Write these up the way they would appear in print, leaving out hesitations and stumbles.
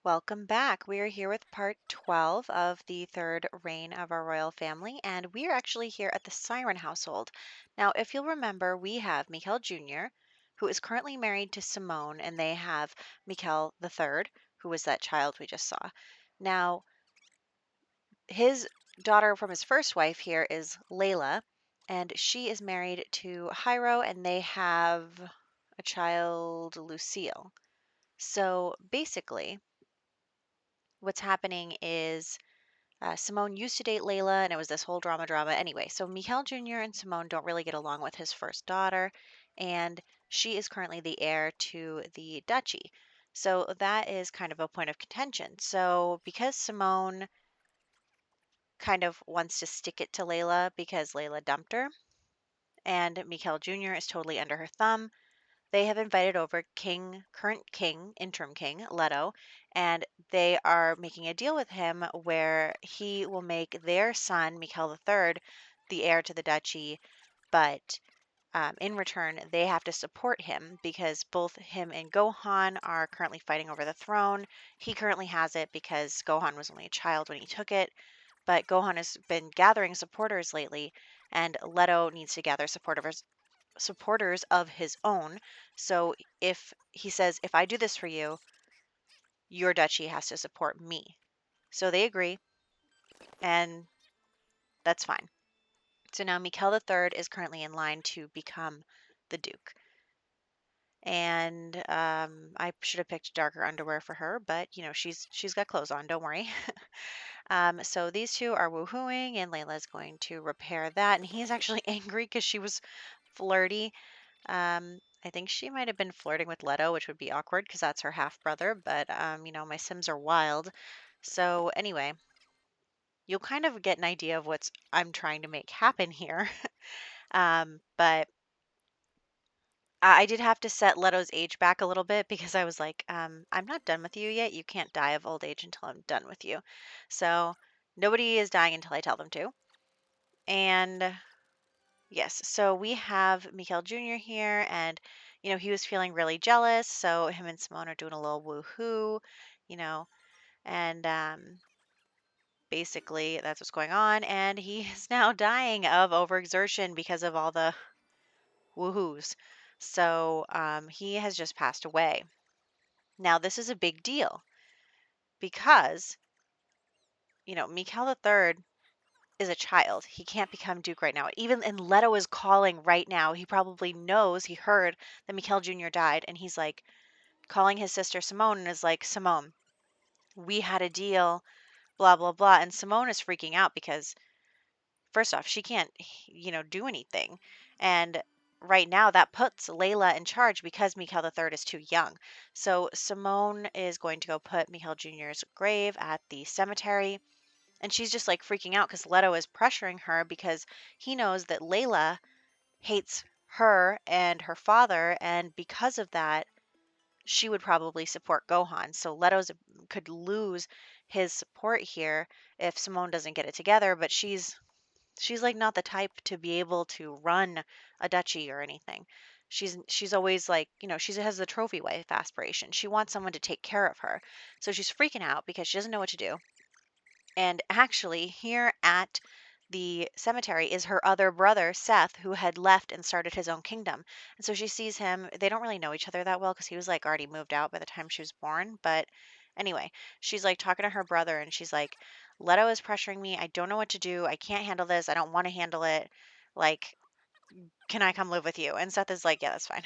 Welcome back. We are here with part 12 of the third reign of our royal family, and we are actually here at the Siren household. Now, if you'll remember, we have Mikhail Jr., who is currently married to Simone, and they have Mikhail III, who was that child we just saw. Now, his daughter from his first wife here is Layla, and she is married to Hyro, and they have a child, Lucille. So basically, what's happening is Simone used to date Layla, and it was this whole drama. Anyway, so Mikhail Jr. and Simone don't really get along with his first daughter, and she is currently the heir to the duchy. So that is kind of a point of contention. So because Simone kind of wants to stick it to Layla because Layla dumped her, and Mikhail Jr. is totally under her thumb, they have invited over current king, interim king, Leto, and they are making a deal with him where he will make their son, Mikhail III, the heir to the duchy, but in return, they have to support him because both him and Gohan are currently fighting over the throne. He currently has it because Gohan was only a child when he took it, but Gohan has been gathering supporters lately, and Leto needs to gather supporters of his own. So if he says, if I do this for you, your duchy has to support me. So they agree, and that's fine. So now Mikhail III is currently in line to become the Duke. And I should have picked darker underwear for her, but she's got clothes on. Don't worry. So these two are woohooing, and Layla's going to repair that, and he's actually angry because she was flirty. I think she might have been flirting with Leto, which would be awkward because that's her half brother, but my Sims are wild. So anyway, you'll kind of get an idea of what I'm trying to make happen here. But I did have to set Leto's age back a little bit because I was like, I'm not done with you yet. You can't die of old age until I'm done with you. So nobody is dying until I tell them to. And yes, so we have Mikhail Jr. here, and he was feeling really jealous, so him and Simone are doing a little woohoo, you know, and basically that's what's going on, and he is now dying of overexertion because of all the woohoos. So he has just passed away. Now this is a big deal because Mikhail III is a child. He can't become Duke right now. Even and Leto is calling right now. He probably knows, he heard that Mikhail Jr. died, and he's like calling his sister Simone and is like, Simone, we had a deal, blah, blah, blah. And Simone is freaking out because, first off, she can't, do anything. And right now, that puts Layla in charge because Mikhail III is too young. So Simone is going to go put Mikhail Jr.'s grave at the cemetery. And she's just like freaking out because Leto is pressuring her because he knows that Layla hates her and her father. And because of that, she would probably support Gohan. So Leto's could lose his support here if Simone doesn't get it together. But she's like not the type to be able to run a duchy or anything. She's always like, she has the trophy wife aspiration. She wants someone to take care of her. So she's freaking out because she doesn't know what to do. And actually, here at the cemetery is her other brother, Seth, who had left and started his own kingdom. And so she sees him. They don't really know each other that well because he was like already moved out by the time she was born. But anyway, she's like talking to her brother and she's like, Leto is pressuring me. I don't know what to do. I can't handle this. I don't want to handle it. Like, can I come live with you? And Seth is like, yeah, that's fine.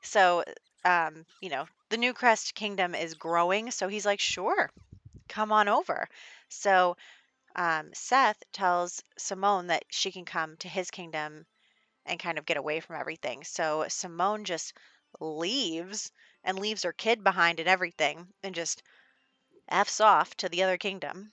So, the New Crest kingdom is growing. So he's like, sure, come on over. So Seth tells Simone that she can come to his kingdom and kind of get away from everything. So Simone just leaves and leaves her kid behind and everything and just F's off to the other kingdom.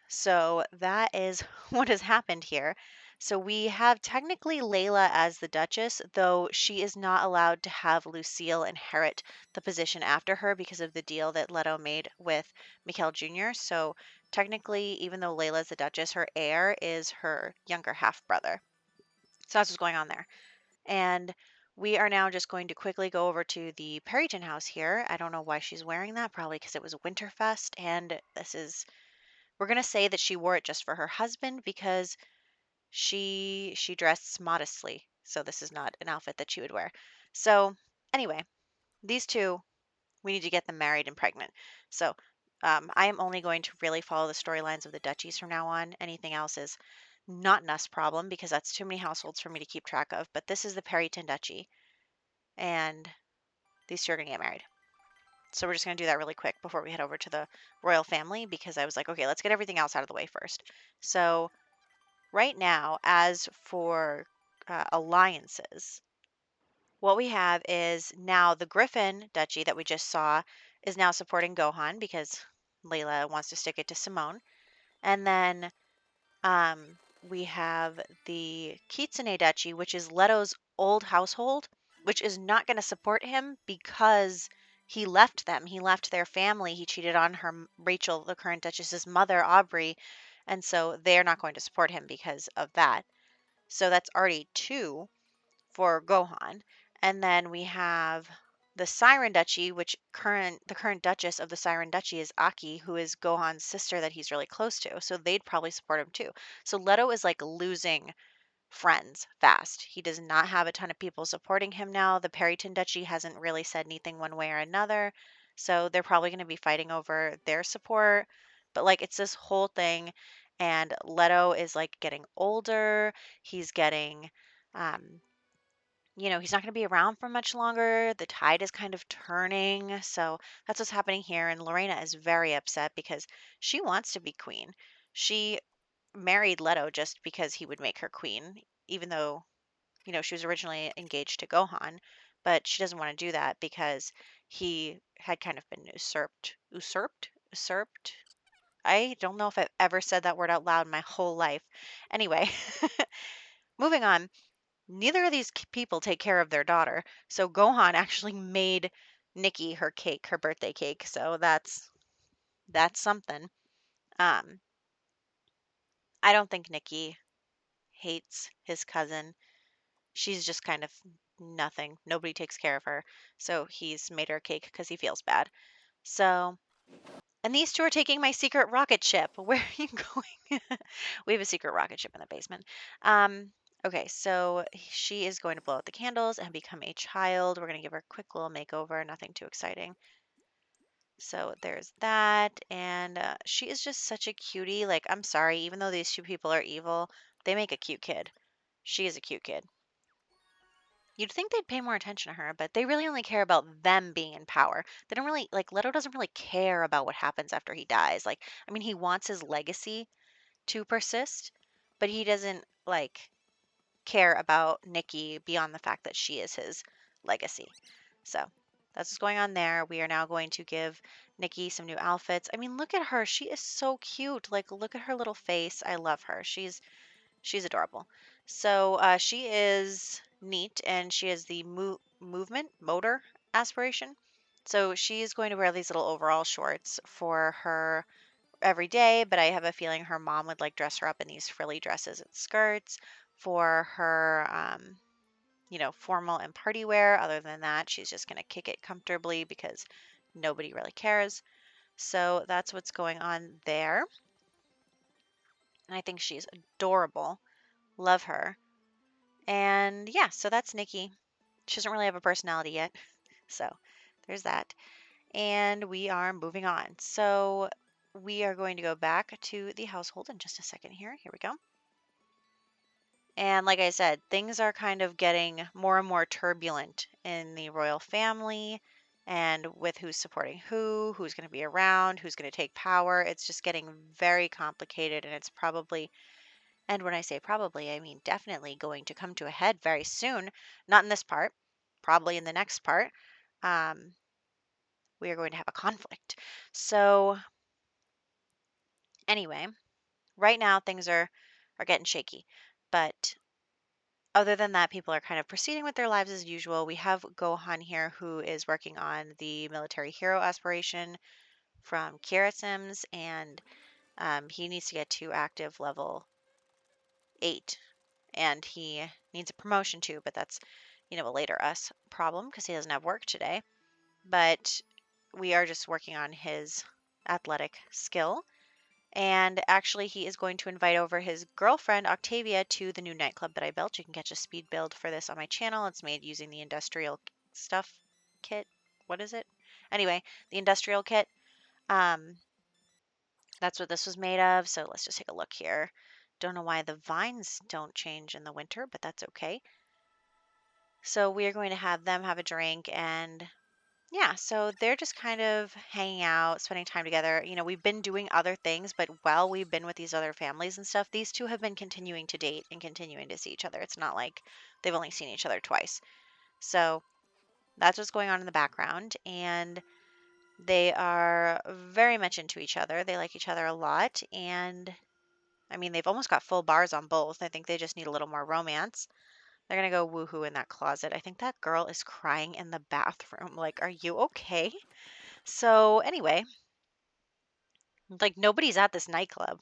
So that is what has happened here. So we have technically Layla as the Duchess, though she is not allowed to have Lucille inherit the position after her because of the deal that Leto made with Mikhail Jr. So technically, even though Layla is the Duchess, her heir is her younger half brother. So that's what's going on there. And we are now just going to quickly go over to the Perryton house here. I don't know why she's wearing that, probably because it was Winterfest, and we're going to say that she wore it just for her husband because she dressed modestly. So this is not an outfit that she would wear. So anyway, these two, we need to get them married and pregnant. So I am only going to really follow the storylines of the duchies from now on. Anything else is not an us problem because that's too many households for me to keep track of. But this is the Perryton Duchy, and these two are going to get married. So we're just going to do that really quick before we head over to the royal family because I was like, okay, let's get everything else out of the way first. So right now, as for alliances, what we have is now the Griffin Duchy that we just saw is now supporting Gohan because Layla wants to stick it to Simone. And then we have the Kitsune Duchy, which is Leto's old household, which is not going to support him because he left them. He left their family. He cheated on Rachel, the current Duchess's mother, Aubrey. And so they're not going to support him because of that. So that's already two for Gohan. And then we have the Siren Duchy, which the current Duchess of the Siren Duchy is Aki, who is Gohan's sister that he's really close to. So they'd probably support him too. So Leto is like losing friends fast. He does not have a ton of people supporting him now. The Perryton Duchy hasn't really said anything one way or another. So they're probably going to be fighting over their support. But like it's this whole thing. And Leto is like getting older. He's getting he's not going to be around for much longer. The tide is kind of turning. So that's what's happening here. And Lorena is very upset because she wants to be queen. She married Leto just because he would make her queen, even though, she was originally engaged to Gohan. But she doesn't want to do that because he had kind of been usurped. I don't know if I've ever said that word out loud in my whole life. Anyway, moving on. Neither of these people take care of their daughter. So Gohan actually made Nikki her cake, her birthday cake. So that's something. Um, I don't think Nikki hates his cousin. She's just kind of nothing. Nobody takes care of her. So he's made her a cake because he feels bad. So, and these two are taking my secret rocket ship. Where are you going? We have a secret rocket ship in the basement. Okay, so she is going to blow out the candles and become a child. We're going to give her a quick little makeover, nothing too exciting. So there's that. And she is just such a cutie. Like, I'm sorry, even though these two people are evil, they make a cute kid. She is a cute kid. You'd think they'd pay more attention to her, but they really only care about them being in power. They don't really, like, Leto doesn't really care about what happens after he dies. Like, I mean, he wants his legacy to persist, but he doesn't, like, care about Nikki beyond the fact that she is his legacy. So that's what's going on there. We are now going to give Nikki some new outfits. I mean, look at her. She is so cute. Like, look at her little face. I love her. She's adorable. So she is neat, and she has the motor aspiration. So she is going to wear these little overall shorts for her every day, but I have a feeling her mom would like dress her up in these frilly dresses and skirts for her, formal and party wear. Other than that, she's just going to kick it comfortably because nobody really cares. So that's what's going on there. And I think she's adorable. Love her. And yeah, so that's Nikki. She doesn't really have a personality yet. So there's that. And we are moving on. So we are going to go back to the household in just a second here. Here we go. And like I said, things are kind of getting more and more turbulent in the royal family and with who's supporting who's going to be around, who's going to take power. It's just getting very complicated, and it's probably, and when I say probably, I mean definitely going to come to a head very soon. Not in this part, probably in the next part. We are going to have a conflict. So anyway, right now things are getting shaky. But other than that, people are kind of proceeding with their lives as usual. We have Gohan here who is working on the military hero aspiration from Kira Sims, and he needs to get to active level 8. And he needs a promotion too, but that's a later us problem because he doesn't have work today. But we are just working on his athletic skill. And actually, he is going to invite over his girlfriend, Octavia, to the new nightclub that I built. You can catch a speed build for this on my channel. It's made using the industrial stuff kit. What is it? Anyway, the industrial kit. Um, that's what this was made of. So let's just take a look here. Don't know why the vines don't change in the winter, but that's okay. So we are going to have them have a drink and yeah, so they're just kind of hanging out, spending time together. We've been doing other things, but while we've been with these other families and stuff, these two have been continuing to date and continuing to see each other. It's not like they've only seen each other twice. So that's what's going on in the background. And they are very much into each other. They like each other a lot. And I mean, they've almost got full bars on both. I think they just need a little more romance. They're going to go woohoo in that closet. I think that girl is crying in the bathroom. Like, are you okay? So, anyway, like nobody's at this nightclub.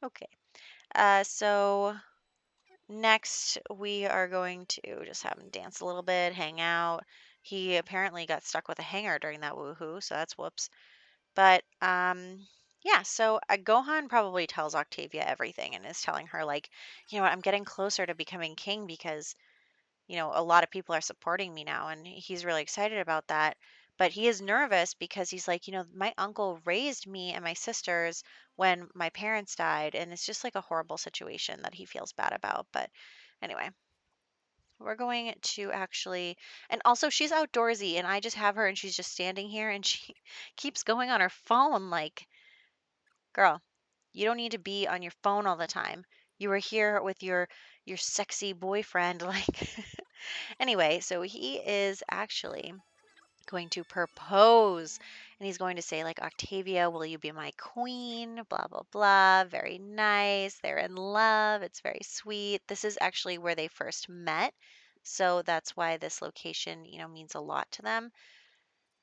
Okay. So next we are going to just have him dance a little bit, hang out. He apparently got stuck with a hanger during that woohoo, so that's whoops. But yeah, so Gohan probably tells Octavia everything and is telling her like, you know what, I'm getting closer to becoming king because a lot of people are supporting me now, and he's really excited about that. But he is nervous because he's like, my uncle raised me and my sisters when my parents died, and it's just like a horrible situation that he feels bad about. But anyway, we're going to actually, and also she's outdoorsy, and I just have her, and she's just standing here, and she keeps going on her phone. Like, girl, you don't need to be on your phone all the time. You were here with your sexy boyfriend, like. Anyway, so he is actually going to propose and he's going to say like, Octavia, will you be my queen? Blah blah blah. Very nice. They're in love. It's very sweet. This is actually where they first met. So that's why this location, means a lot to them.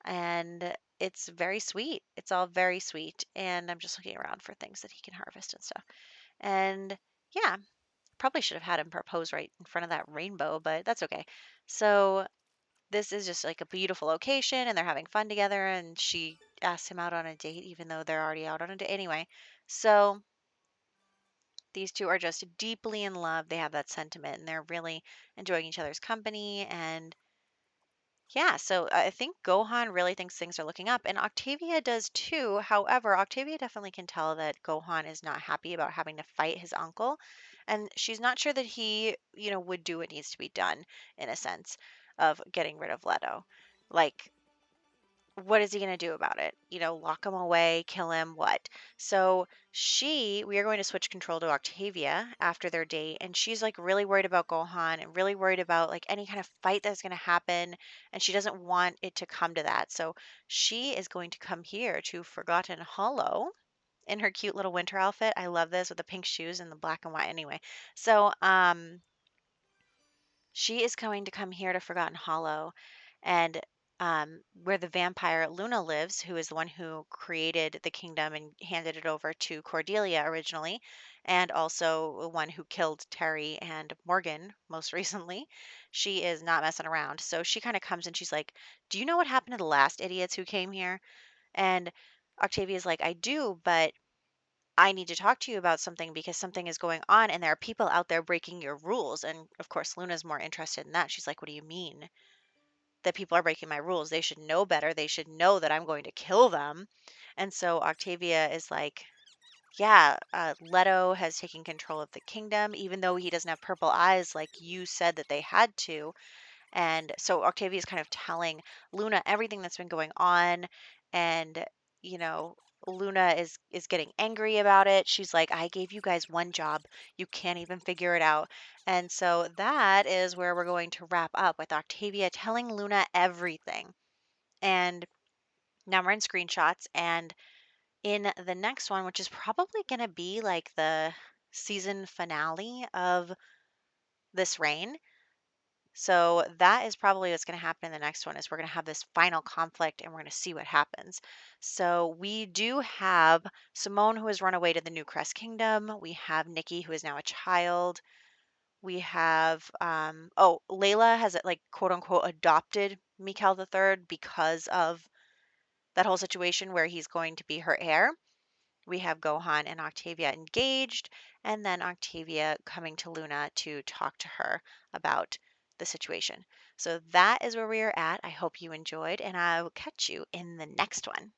And it's very sweet. It's all very sweet. And I'm just looking around for things that he can harvest and stuff. And yeah, probably should have had him propose right in front of that rainbow, but that's okay. So this is just like a beautiful location and they're having fun together, and she asked him out on a date even though they're already out on a date anyway. So these two are just deeply in love. They have that sentiment and they're really enjoying each other's company. And yeah, so I think Gohan really thinks things are looking up, and Octavia does too. However, Octavia definitely can tell that Gohan is not happy about having to fight his uncle, and she's not sure that he, would do what needs to be done in a sense of getting rid of Leto. Like, what is he going to do about it? Lock him away, kill him, what? So we are going to switch control to Octavia after their date. And she's like really worried about Gohan and really worried about like any kind of fight that's going to happen. And she doesn't want it to come to that. So she is going to come here to Forgotten Hollow in her cute little winter outfit. I love this with the pink shoes and the black and white. Anyway, so, she is going to come here to Forgotten Hollow and where the vampire Luna lives, who is the one who created the kingdom and handed it over to Cordelia originally, and also the one who killed Terry and Morgan most recently. She is not messing around. So she kind of comes and she's like, do you know what happened to the last idiots who came here? And Octavia's like, I do, but I need to talk to you about something because something is going on and there are people out there breaking your rules. And of course, Luna's more interested in that. She's like, what do you mean that people are breaking my rules? They should know better. They should know that I'm going to kill them. And so Octavia is like, yeah, Leto has taken control of the kingdom, even though he doesn't have purple eyes like you said that they had to. And so Octavia is kind of telling Luna everything that's been going on, and you know, Luna is getting angry about it. She's like, "I gave you guys one job. You can't even figure it out." And so that is where we're going to wrap up with Octavia telling Luna everything. And now we're in screenshots, and in the next one, which is probably going to be like the season finale of this reign, so that is probably what's going to happen in the next one is we're going to have this final conflict and we're going to see what happens. So we do have Simone who has run away to the New Crest Kingdom. We have Nikki who is now a child. We have oh, Layla has like quote unquote adopted Mikhail the third because of that whole situation where he's going to be her heir. We have Gohan and Octavia engaged, and then Octavia coming to Luna to talk to her about the situation. So that is where we are at. I hope you enjoyed, and I will catch you in the next one.